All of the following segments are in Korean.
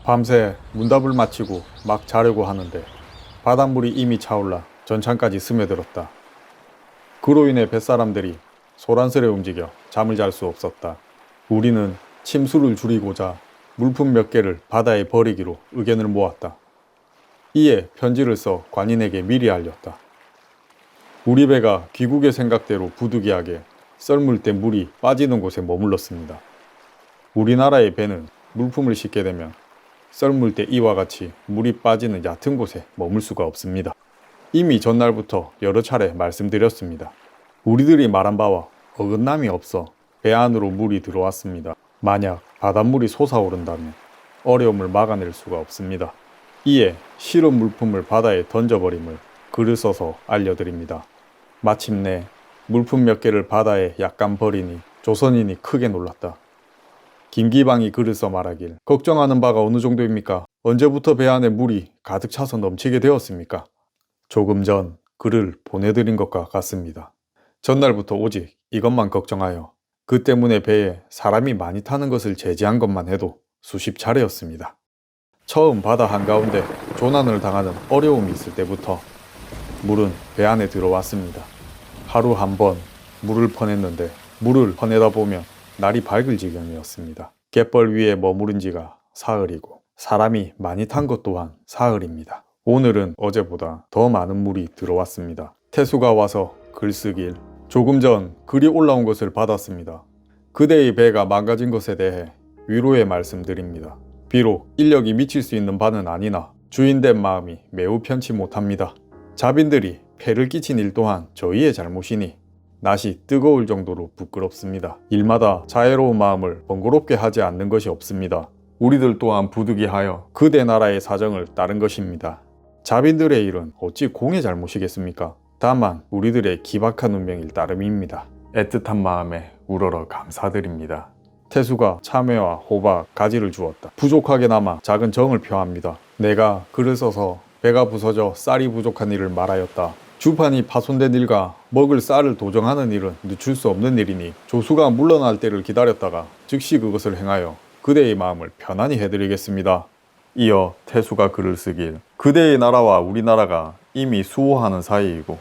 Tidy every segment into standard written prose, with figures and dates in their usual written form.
밤새 문답을 마치고 막 자려고 하는데 바닷물이 이미 차올라 전창까지 스며들었다. 그로 인해 뱃사람들이 소란스레 움직여 잠을 잘 수 없었다. 우리는 침수를 줄이고자 물품 몇 개를 바다에 버리기로 의견을 모았다. 이에 편지를 써 관인에게 미리 알렸다. 우리 배가 귀국의 생각대로 부득이하게 썰물 때 물이 빠지는 곳에 머물렀습니다. 우리나라의 배는 물품을 싣게 되면 썰물 때 이와 같이 물이 빠지는 얕은 곳에 머물 수가 없습니다. 이미 전날부터 여러 차례 말씀드렸습니다. 우리들이 말한 바와 어긋남이 없어 배 안으로 물이 들어왔습니다. 만약 바닷물이 솟아오른다면 어려움을 막아낼 수가 없습니다. 이에 실은 물품을 바다에 던져버림을 글을 써서 알려드립니다. 마침내 물품 몇 개를 바다에 약간 버리니 조선인이 크게 놀랐다. 김기방이 글을 써 말하길, 걱정하는 바가 어느 정도입니까? 언제부터 배 안에 물이 가득 차서 넘치게 되었습니까? 조금 전 글을 보내드린 것과 같습니다. 전날부터 오직 이것만 걱정하여 그 때문에 배에 사람이 많이 타는 것을 제지한 것만 해도 수십 차례였습니다. 처음 바다 한가운데 조난을 당하는 어려움이 있을 때부터 물은 배 안에 들어왔습니다. 하루 한 번 물을 퍼냈는데 물을 퍼내다 보면 날이 밝을 지경이었습니다. 갯벌 위에 머무른 지가 사흘이고 사람이 많이 탄 것 또한 사흘입니다. 오늘은 어제보다 더 많은 물이 들어왔습니다. 태수가 와서 글쓰길, 조금 전 글이 올라온 것을 받았습니다. 그대의 배가 망가진 것에 대해 위로의 말씀드립니다. 비록 인력이 미칠 수 있는 바는 아니나 주인된 마음이 매우 편치 못합니다. 자빈들이 폐를 끼친 일 또한 저희의 잘못이니 낯이 뜨거울 정도로 부끄럽습니다. 일마다 자애로운 마음을 번거롭게 하지 않는 것이 없습니다. 우리들 또한 부득이하여 그대 나라의 사정을 따른 것입니다. 자빈들의 일은 어찌 공의 잘못이겠습니까? 다만 우리들의 기박한 운명일 따름입니다. 애틋한 마음에 우러러 감사드립니다. 태수가 참외와 호박, 가지를 주었다. 부족하게나마 작은 정을 표합니다. 내가 글을 써서 배가 부서져 쌀이 부족한 일을 말하였다. 주판이 파손된 일과 먹을 쌀을 도정하는 일은 늦출 수 없는 일이니 조수가 물러날 때를 기다렸다가 즉시 그것을 행하여 그대의 마음을 편안히 해드리겠습니다. 이어 태수가 글을 쓰길, 그대의 나라와 우리나라가 이미 수호하는 사이이고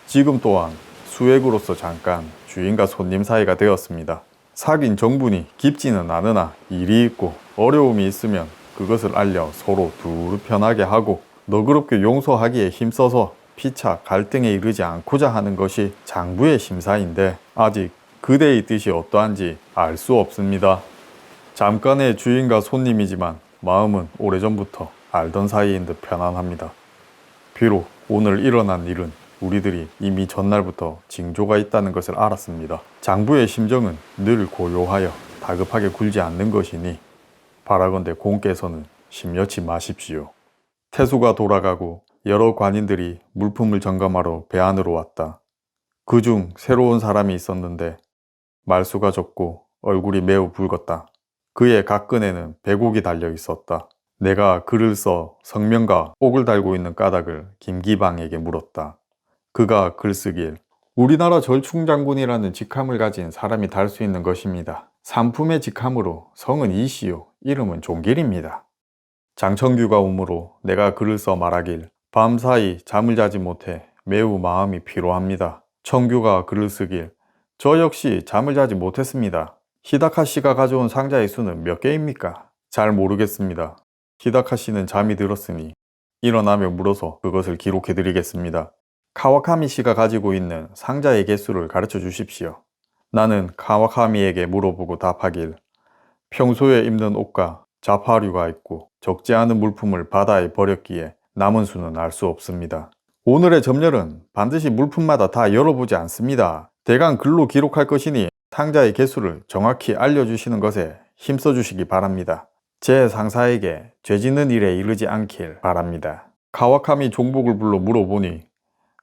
지금 또한 수액으로서 잠깐 주인과 손님 사이가 되었습니다. 사귄 정분이 깊지는 않으나 일이 있고 어려움이 있으면 그것을 알려 서로 두루 편하게 하고 너그럽게 용서하기에 힘써서 피차 갈등에 이르지 않고자 하는 것이 장부의 심사인데 아직 그대의 뜻이 어떠한지 알 수 없습니다. 잠깐의 주인과 손님이지만 마음은 오래전부터 알던 사이인 듯 편안합니다. 비록 오늘 일어난 일은 우리들이 이미 전날부터 징조가 있다는 것을 알았습니다. 장부의 심정은 늘 고요하여 다급하게 굴지 않는 것이니 바라건대 공께서는 심려치 마십시오. 태수가 돌아가고 여러 관인들이 물품을 점검하러 배 안으로 왔다. 그중 새로운 사람이 있었는데 말수가 적고 얼굴이 매우 붉었다. 그의 각근에는 백옥이 달려 있었다. 내가 글을 써 성명과 옥을 달고 있는 까닭을 김기방에게 물었다. 그가 글쓰길, 우리나라 절충장군이라는 직함을 가진 사람이 달 수 있는 것입니다. 산품의 직함으로 성은 이시요 이름은 종길입니다. 장청규가 오므로 내가 글을 써 말하길, 밤사이 잠을 자지 못해 매우 마음이 피로합니다. 청규가 글을 쓰길, 저 역시 잠을 자지 못했습니다. 히다카 씨가 가져온 상자의 수는 몇 개입니까? 잘 모르겠습니다. 히다카 씨는 잠이 들었으니 일어나며 물어서 그것을 기록해 드리겠습니다. 카와카미 씨가 가지고 있는 상자의 개수를 가르쳐 주십시오. 나는 카와카미에게 물어보고 답하길, 평소에 입는 옷과 자파류가 있고 적지 않은 물품을 바다에 버렸기에 남은 수는 알 수 없습니다. 오늘의 점렬은 반드시 물품마다 다 열어보지 않습니다. 대강 글로 기록할 것이니 상자의 개수를 정확히 알려주시는 것에 힘써 주시기 바랍니다. 제 상사에게 죄짓는 일에 이르지 않길 바랍니다. 카와카미 종복을 불러 물어보니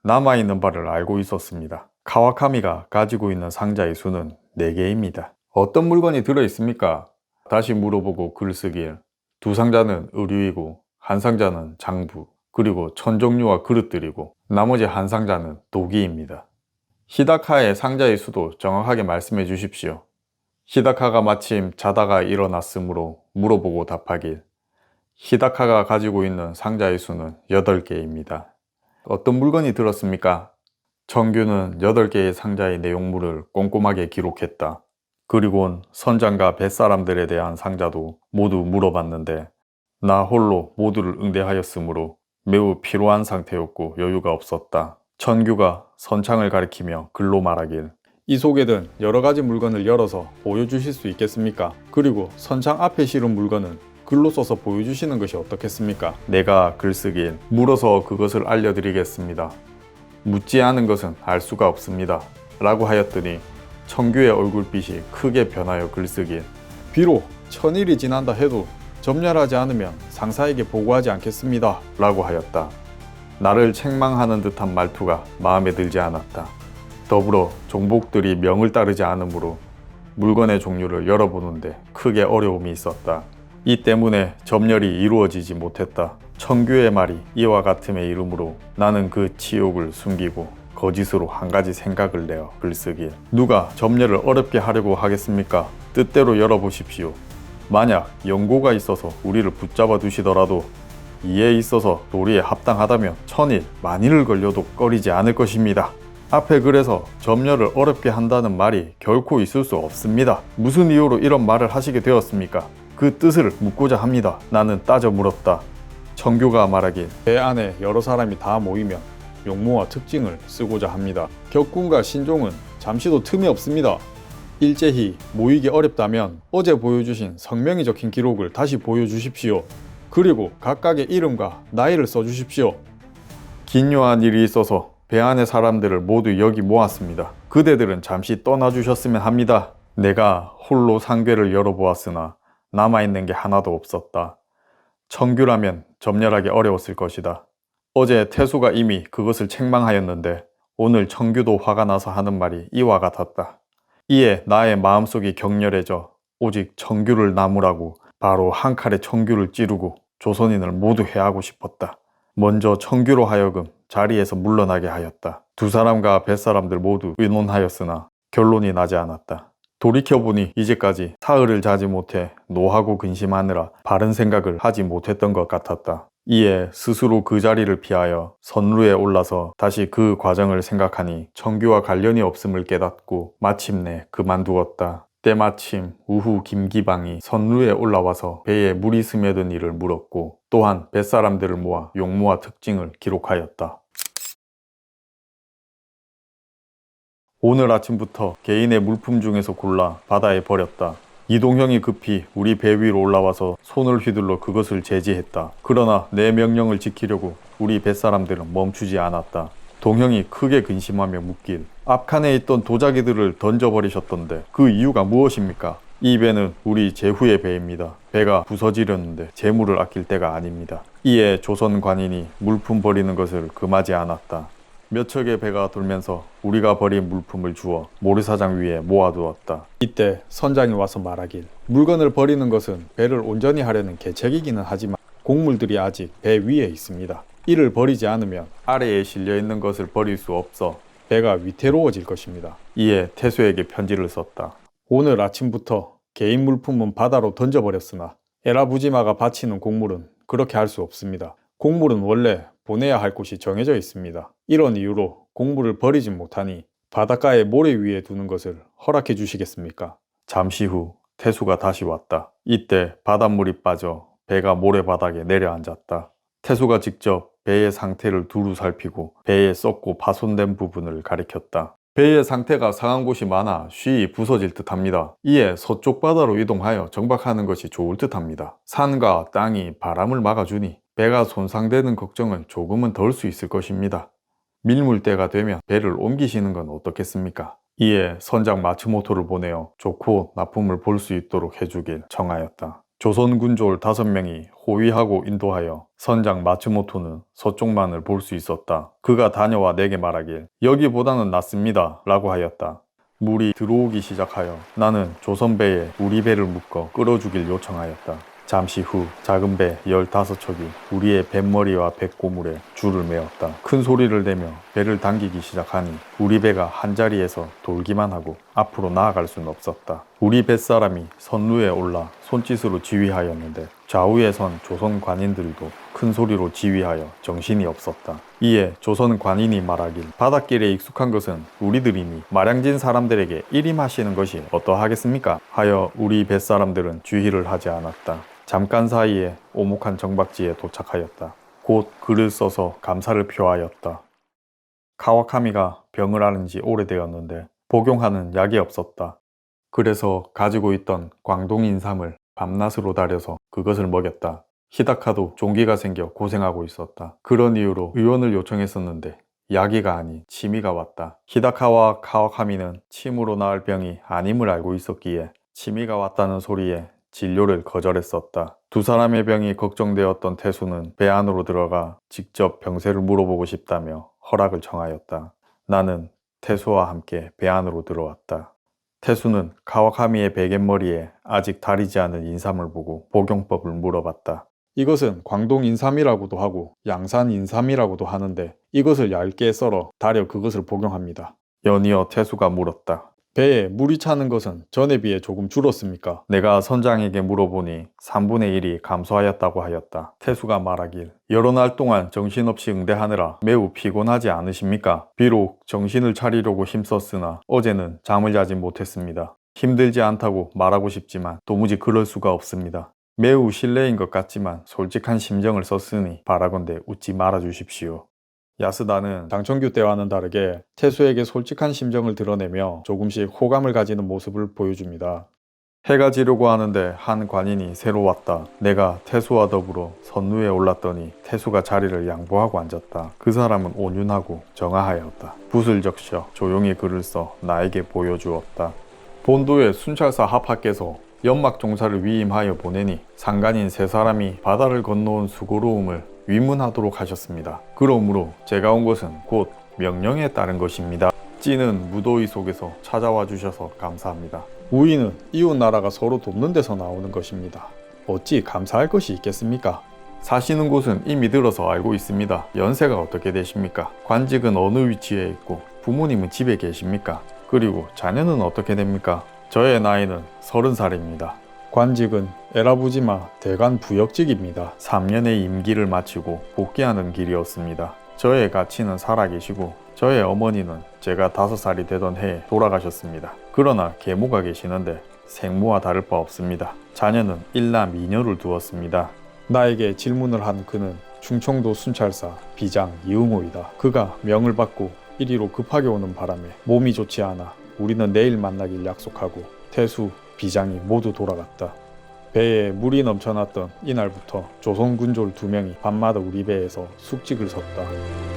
남아있는 바를 알고 있었습니다. 카와카미가 가지고 있는 상자의 수는 4개입니다. 어떤 물건이 들어있습니까? 다시 물어보고 글쓰길, 2상자는 의류이고 1상자는 장부, 그리고 천종류와 그릇들이고 나머지 1상자는 도기입니다. 히다카의 상자의 수도 정확하게 말씀해 주십시오. 히다카가 마침 자다가 일어났으므로 물어보고 답하길, 히다카가 가지고 있는 상자의 수는 8개입니다. 어떤 물건이 들었습니까? 청규는 8개의 상자의 내용물을 꼼꼼하게 기록했다. 그리곤 선장과 뱃사람들에 대한 상자도 모두 물어봤는데 나 홀로 모두를 응대하였으므로 매우 피로한 상태였고 여유가 없었다. 청규가 선창을 가리키며 글로 말하길, 이 속에 든 여러 가지 물건을 열어서 보여주실 수 있겠습니까? 그리고 선창 앞에 실은 물건은 글로 써서 보여주시는 것이 어떻겠습니까? 내가 글쓰길, 물어서 그것을 알려드리겠습니다. 묻지 않은 것은 알 수가 없습니다. 라고 하였더니 청규의 얼굴빛이 크게 변하여 글쓰길, 비록 1000일이 지난다 해도 점멸하지 않으면 상사에게 보고하지 않겠습니다. 라고 하였다. 나를 책망하는 듯한 말투가 마음에 들지 않았다. 더불어 종복들이 명을 따르지 않으므로 물건의 종류를 열어보는데 크게 어려움이 있었다. 이 때문에 점멸이 이루어지지 못했다. 청규의 말이 이와 같음에 이르므로 나는 그 치욕을 숨기고 거짓으로 한 가지 생각을 내어 글쓰길, 누가 점멸을 어렵게 하려고 하겠습니까? 뜻대로 열어보십시오. 만약 연고가 있어서 우리를 붙잡아 두시더라도 이에 있어서 도리에 합당하다면 1000일, 만일을 걸려도 꺼리지 않을 것입니다. 앞에 그래서 점멸을 어렵게 한다는 말이 결코 있을 수 없습니다. 무슨 이유로 이런 말을 하시게 되었습니까? 그 뜻을 묻고자 합니다. 나는 따져 물었다. 청규가 말하길, 배 안에 여러 사람이 다 모이면 용모와 특징을 쓰고자 합니다. 격군과 신종은 잠시도 틈이 없습니다. 일제히 모이기 어렵다면 어제 보여주신 성명이 적힌 기록을 다시 보여주십시오. 그리고 각각의 이름과 나이를 써주십시오. 긴요한 일이 있어서 배 안의 사람들을 모두 여기 모았습니다. 그대들은 잠시 떠나주셨으면 합니다. 내가 홀로 상궤를 열어보았으나 남아있는 게 하나도 없었다. 청규라면 점멸하기 어려웠을 것이다. 어제 태수가 이미 그것을 책망하였는데 오늘 청규도 화가 나서 하는 말이 이와 같았다. 이에 나의 마음속이 격렬해져 오직 청규를 나무라고 바로 한 칼에 청규를 찌르고 조선인을 모두 해하고 싶었다. 먼저 청규로 하여금 자리에서 물러나게 하였다. 두 사람과 뱃사람들 모두 의논하였으나 결론이 나지 않았다. 돌이켜보니 이제까지 사흘을 자지 못해 노하고 근심하느라 바른 생각을 하지 못했던 것 같았다. 이에 스스로 그 자리를 피하여 선루에 올라서 다시 그 과정을 생각하니 청규와 관련이 없음을 깨닫고 마침내 그만두었다. 때마침 우후 김기방이 선루에 올라와서 배에 물이 스며든 일을 물었고 또한 뱃사람들을 모아 용모와 특징을 기록하였다. 오늘 아침부터 개인의 물품 중에서 골라 바다에 버렸다. 이동형이 급히 우리 배 위로 올라와서 손을 휘둘러 그것을 제지했다. 그러나 내 명령을 지키려고 우리 뱃사람들은 멈추지 않았다. 동형이 크게 근심하며 묻길, 앞칸에 있던 도자기들을 던져버리셨던데 그 이유가 무엇입니까? 이 배는 우리 제후의 배입니다. 배가 부서지렸는데 재물을 아낄 때가 아닙니다. 이에 조선 관인이 물품 버리는 것을 금하지 않았다. 몇 척의 배가 돌면서 우리가 버린 물품을 주어 모래사장 위에 모아두었다. 이때 선장이 와서 말하길, 물건을 버리는 것은 배를 온전히 하려는 계책이기는 하지만 곡물들이 아직 배 위에 있습니다. 이를 버리지 않으면 아래에 실려있는 것을 버릴 수 없어 배가 위태로워질 것입니다. 이에 태수에게 편지를 썼다. 오늘 아침부터 개인 물품은 바다로 던져버렸으나 에라부지마가 바치는 곡물은 그렇게 할 수 없습니다. 곡물은 원래 보내야 할 곳이 정해져 있습니다. 이런 이유로 곡물을 버리지 못하니 바닷가에 모래 위에 두는 것을 허락해 주시겠습니까? 잠시 후 태수가 다시 왔다. 이때 바닷물이 빠져 배가 모래바닥에 내려앉았다. 태수가 직접 배의 상태를 두루 살피고 배에 썩고 파손된 부분을 가리켰다. 배의 상태가 상한 곳이 많아 쉬이 부서질 듯합니다. 이에 서쪽 바다로 이동하여 정박하는 것이 좋을 듯합니다. 산과 땅이 바람을 막아주니 배가 손상되는 걱정은 조금은 덜 수 있을 것입니다. 밀물때가 되면 배를 옮기시는 건 어떻겠습니까? 이에 선장 마츠모토를 보내어 좋고 나쁨을 볼 수 있도록 해주길 청하였다. 조선 군졸 5명이 호위하고 인도하여 선장 마츠모토는 서쪽만을 볼 수 있었다. 그가 다녀와 내게 말하길, 여기보다는 낫습니다 라고 하였다. 물이 들어오기 시작하여 나는 조선배에 우리 배를 묶어 끌어주길 요청하였다. 잠시 후 작은 배 15척이 우리의 뱃머리와 뱃고물에 줄을 메었다. 큰 소리를 내며 배를 당기기 시작하니 우리 배가 한자리에서 돌기만 하고 앞으로 나아갈 수는 없었다. 우리 뱃사람이 선루에 올라 손짓으로 지휘하였는데 좌우에 선 조선 관인들도 큰 소리로 지휘하여 정신이 없었다. 이에 조선 관인이 말하길 바닷길에 익숙한 것은 우리들이니 마량진 사람들에게 일임하시는 것이 어떠하겠습니까? 하여 우리 뱃사람들은 주의를 하지 않았다. 잠깐 사이에 오목한 정박지에 도착하였다. 곧 글을 써서 감사를 표하였다. 카와카미가 병을 앓은 지 오래되었는데 복용하는 약이 없었다. 그래서 가지고 있던 광동 인삼을 밤낮으로 달여서 그것을 먹였다. 히다카도 종기가 생겨 고생하고 있었다. 그런 이유로 의원을 요청했었는데 야기가 아닌 치미가 왔다. 히다카와 카와카미는 침으로 나을 병이 아님을 알고 있었기에 치미가 왔다는 소리에 진료를 거절했었다. 두 사람의 병이 걱정되었던 태수는 배 안으로 들어가 직접 병세를 물어보고 싶다며 허락을 청하였다. 나는 태수와 함께 배 안으로 들어왔다. 태수는 카와카미의 베갯머리에 아직 다리지 않은 인삼을 보고 복용법을 물어봤다. 이것은 광동 인삼이라고도 하고 양산 인삼이라고도 하는데 이것을 얇게 썰어 달여 그것을 복용합니다. 연이어 태수가 물었다. 배에 물이 차는 것은 전에 비해 조금 줄었습니까? 내가 선장에게 물어보니 3분의 1이 감소하였다고 하였다. 태수가 말하길 여러 날 동안 정신없이 응대하느라 매우 피곤하지 않으십니까? 비록 정신을 차리려고 힘썼으나 어제는 잠을 자지 못했습니다. 힘들지 않다고 말하고 싶지만 도무지 그럴 수가 없습니다. 매우 실례인 것 같지만 솔직한 심정을 썼으니 바라건대 웃지 말아 주십시오. 야스다는 장청규 때와는 다르게 태수에게 솔직한 심정을 드러내며 조금씩 호감을 가지는 모습을 보여줍니다. 해가 지려고 하는데 한 관인이 새로 왔다. 내가 태수와 더불어 선루에 올랐더니 태수가 자리를 양보하고 앉았다. 그 사람은 온윤하고 정아하였다. 붓을 적셔 조용히 글을 써 나에게 보여주었다. 본도의 순찰사 하파께서 연막 종사를 위임하여 보내니 상간인 세 사람이 바다를 건너온 수고로움을 위문하도록 하셨습니다. 그러므로 제가 온 것은 곧 명령에 따른 것입니다. 찌는 무더위 속에서 찾아와 주셔서 감사합니다. 우위는 이웃 나라가 서로 돕는 데서 나오는 것입니다. 어찌 감사할 것이 있겠습니까? 사시는 곳은 이미 들어서 알고 있습니다. 연세가 어떻게 되십니까? 관직은 어느 위치에 있고 부모님은 집에 계십니까? 그리고 자녀는 어떻게 됩니까? 저의 나이는 30살입니다. 관직은 에라부지마 대관 부역직입니다. 3년의 임기를 마치고 복귀하는 길이었습니다. 저의 가치는 살아계시고 저의 어머니는 제가 5살이 되던 해에 돌아가셨습니다. 그러나 계모가 계시는데 생모와 다를 바 없습니다. 자녀는 1남 2녀를 두었습니다. 나에게 질문을 한 그는 충청도 순찰사 비장 이응호이다. 그가 명을 받고 이리로 급하게 오는 바람에 몸이 좋지 않아 우리는 내일 만나길 약속하고 태수, 비장이 모두 돌아갔다. 배에 물이 넘쳐났던 이날부터 조선 군졸 2명이 밤마다 우리 배에서 숙직을 섰다.